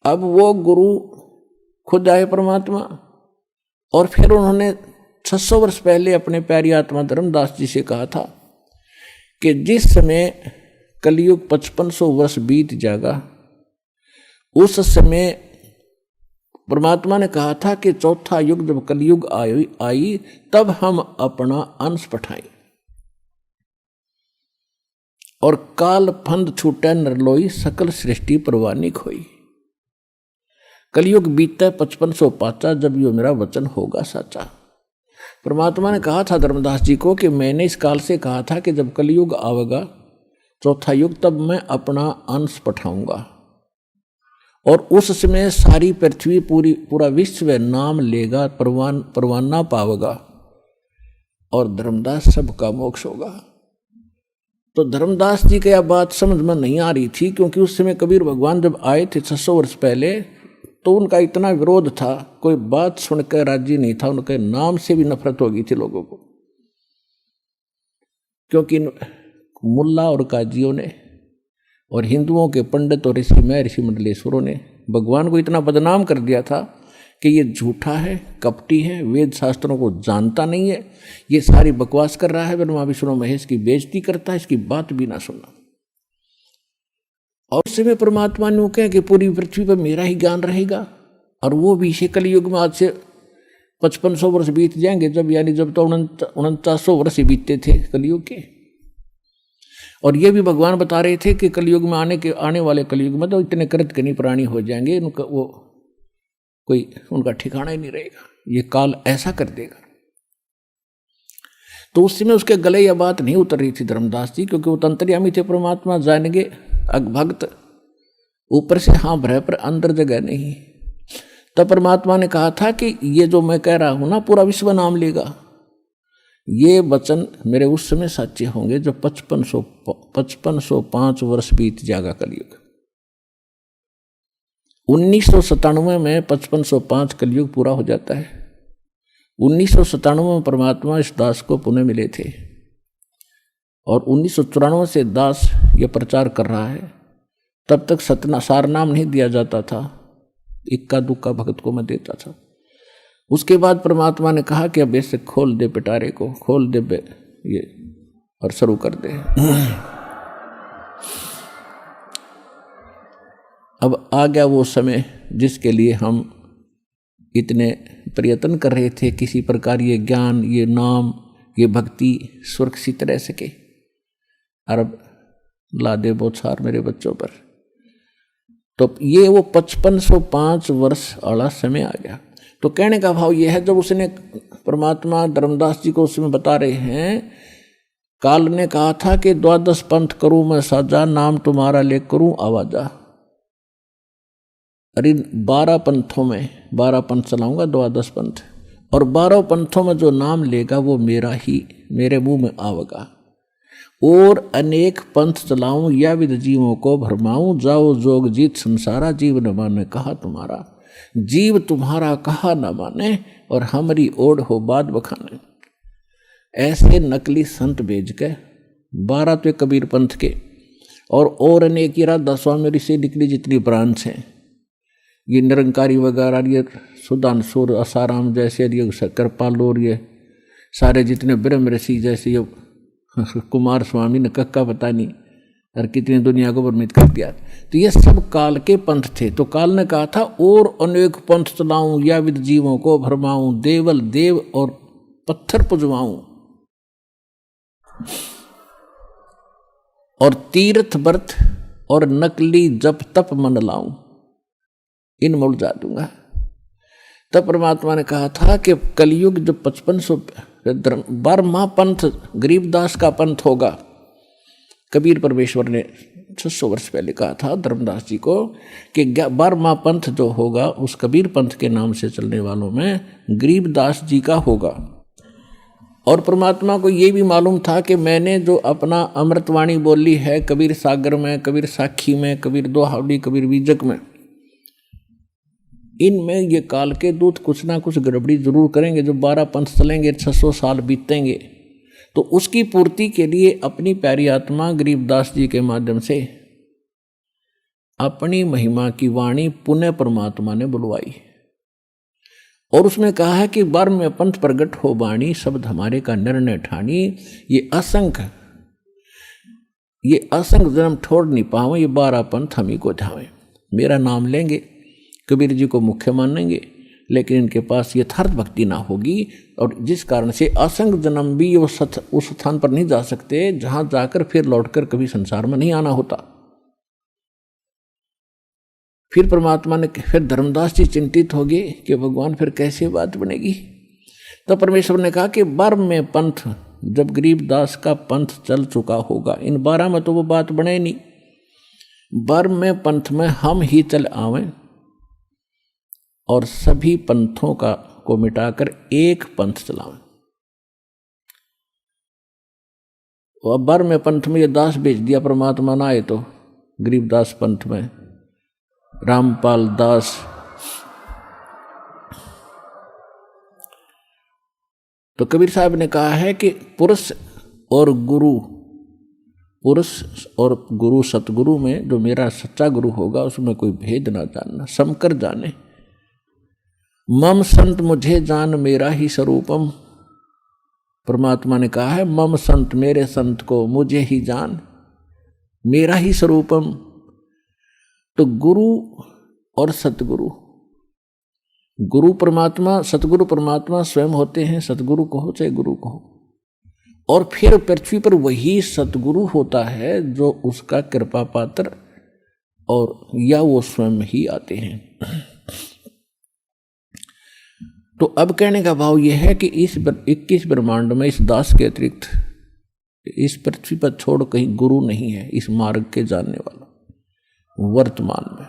अब वो गुरु खुद आए परमात्मा, और फिर उन्होंने 600 वर्ष पहले अपने प्यारी आत्मा धर्मदास जी से कहा था कि जिस समय कलयुग 5500 वर्ष बीत जाएगा, उस समय परमात्मा ने कहा था कि चौथा युग जब कलयुग आई तब हम अपना अंश पठाएं, और काल फंद छूटे नरलोई सकल सृष्टि परवानी खोई। कलयुग बीता 5500 पाचा, जब यो मेरा वचन होगा साचा। परमात्मा ने कहा था धर्मदास जी को कि मैंने इस काल से कहा था कि जब कलयुग आवेगा चौथा युग, तब मैं अपना अंश पठाऊंगा, और उस समय सारी पृथ्वी पूरा विश्व नाम लेगा, परवाना पावेगा, और धर्मदास सबका मोक्ष होगा। तो धर्मदास जी की यह बात समझ में नहीं आ रही थी, क्योंकि उस समय कबीर भगवान जब आए थे 600 वर्ष पहले, तो उनका इतना विरोध था, कोई बात सुनकर राजी नहीं था, उनके नाम से भी नफरत हो गई थी लोगों को, क्योंकि मुल्ला और काजियों ने और हिंदुओं के पंडित और ऋषि मंडलेश्वरों ने भगवान को इतना बदनाम कर दिया था कि ये झूठा है, कपटी है, वेद शास्त्रों को जानता नहीं है, ये सारी बकवास कर रहा है, ब्रह्मा विष्णु महेश की बेइज्जती करता है, इसकी बात भी ना सुनना। और उस समय परमात्मा ने कहा कि पूरी पृथ्वी पर मेरा ही ज्ञान रहेगा, और वो भी इसे कलयुग में आज से 5500 वर्ष बीत जाएंगे, जब तो 4900 वर्ष ही बीतते थे कलयुग के। और ये भी भगवान बता रहे थे कि कलयुग में आने वाले कलयुग में तो इतने कृतघ्नी प्राणी हो जाएंगे, उनका वो कोई उनका ठिकाना ही नहीं रहेगा, ये काल ऐसा कर देगा। तो उस समय उसके गले यह बात नहीं उतर रही थी धर्मदास जी, क्योंकि वो तंत्रियामी थे, परमात्मा जानेंगे भक्त ऊपर से हाँ भरे पर अंदर जगह नहीं। तब परमात्मा ने कहा था कि ये जो मैं कह रहा हूं ना, पूरा विश्व नाम लेगा, ये वचन मेरे उस समय सच्चे होंगे जब 5505 वर्ष बीत जाएगा कलयुग। 1997 में 5505 कलयुग पूरा हो जाता है। 1997 में परमात्मा इस दास को पुनः मिले थे, और 1994 से दास ये प्रचार कर रहा है। तब तक सार नाम नहीं दिया जाता था, इक्का दुक्का भक्त को मैं देता था। उसके बाद परमात्मा ने कहा कि अब ऐसे खोल दे पिटारे को, खोल दे ये, और शुरू कर दे। अब आ गया वो समय जिसके लिए हम इतने प्रयत्न कर रहे थे, किसी प्रकार ये ज्ञान, ये नाम, ये भक्ति सुरक्षित रह सके। और अब ला दे बौछार मेरे बच्चों पर। तो ये वो 5505 वर्ष वाला समय आ गया। तो कहने का भाव ये है, जब उसने परमात्मा धर्मदास जी को उसमें बता रहे हैं, काल ने कहा था कि 12 पंथ करूं मैं साजा, नाम तुम्हारा ले करूं आवाजा। अरे 12 पंथों में 12 पंथ चलाऊंगा, 12 पंथ, और 12 पंथों में जो नाम लेगा वो मेरा ही, मेरे मुंह में आवेगा। और अनेक पंथ चलाऊं या विद जीवों को भरमाऊं, जाओ जोग जीत संसारा, जीव न माने कहा तुम्हारा। जीव तुम्हारा कहा न माने, और हमारी ओढ़ हो बात बखाने। ऐसे नकली संत भेज के 12 तो कबीर पंथ के, और अनेक राधा स्वामी से निकली जितनी ब्रांच हैं, ये निरंकारी वगैरह, ये सुधांशुर आसाराम जैसे, ये कृपालु, और ये सारे जितने ब्रह्म ऋषि जैसे, ये कुमार स्वामी ने कक्का पता नहीं, और कितनी दुनिया को भ्रमित कर दिया। तो ये सब काल के पंथ थे। तो काल ने कहा था, और अनेक पंथ चलाऊं या विद जीवों को भरमाऊं, देवल देव और पत्थर पुजवाऊं, और तीर्थ व्रत और नकली जप तप मन लाऊं, इन में उलझा दूंगा। तब परमात्मा ने कहा था कि कलयुग जो 5500 12वां पंथ गरीबदास का पंथ होगा। कबीर परमेश्वर ने 600 वर्ष पहले कहा था धर्मदास जी को कि 12वां पंथ जो होगा उस कबीर पंथ के नाम से चलने वालों में गरीबदास जी का होगा। और परमात्मा को ये भी मालूम था कि मैंने जो अपना अमृतवाणी बोली है कबीर सागर में, कबीर साखी में, कबीर दोहावड़ी, कबीर बीजक में, इनमें ये काल के दूत कुछ ना कुछ गड़बड़ी जरूर करेंगे। जो 12 पंथ चलेंगे, 600 साल बीतेंगे, तो उसकी पूर्ति के लिए अपनी प्यारी आत्मा गरीबदास जी के माध्यम से अपनी महिमा की वाणी पुनः परमात्मा ने बुलवाई और उसमें कहा है कि बार में पंथ प्रगट हो बाणी, शब्द हमारे का निर्णय ठानी। ये असंख्य जन्म छोड़ नहीं पावे, ये 12 पंथ हम ही को ध्यावे। मेरा नाम लेंगे, कबीर जी को मुख्य मानेंगे, लेकिन इनके पास यथार्थ भक्ति ना होगी और जिस कारण से असंख्य जन्म भी उस स्थान पर नहीं जा सकते जहां जाकर फिर लौटकर कभी संसार में नहीं आना होता। फिर परमात्मा ने, फिर धर्मदास जी चिंतित हो गए कि भगवान फिर कैसे बात बनेगी। तो परमेश्वर ने कहा कि 12 में पंथ, जब गरीबदास का पंथ चल चुका होगा, इन 12 में तो वो बात बने नहीं, 12 में पंथ में हम ही चल आवें और सभी पंथों को मिटाकर एक पंथ चलावें। और 12 में पंथ में ये दास भेज दिया परमात्मा ना आए तो गरीबदास पंथ में रामपाल दास, तो कबीर साहब ने कहा है कि पुरुष और गुरु सतगुरु में जो मेरा सच्चा गुरु होगा उसमें कोई भेद ना जानना, समकर जाने। मम संत मुझे जान मेरा ही स्वरूपम, परमात्मा ने कहा है मम संत, मेरे संत को मुझे ही जान, मेरा ही स्वरूपम। तो गुरु और सतगुरु, गुरु परमात्मा, सतगुरु परमात्मा स्वयं होते हैं, सतगुरु कहो चाहे गुरु कहो। और फिर पृथ्वी पर वही सतगुरु होता है जो उसका कृपा पात्र और या वो स्वयं ही आते हैं। तो अब कहने का भाव यह है कि इस 21 ब्रह्मांड में इस दास के अतिरिक्त इस पृथ्वी पर छोड़ कहीं गुरु नहीं है इस मार्ग के जानने वाला वर्तमान में।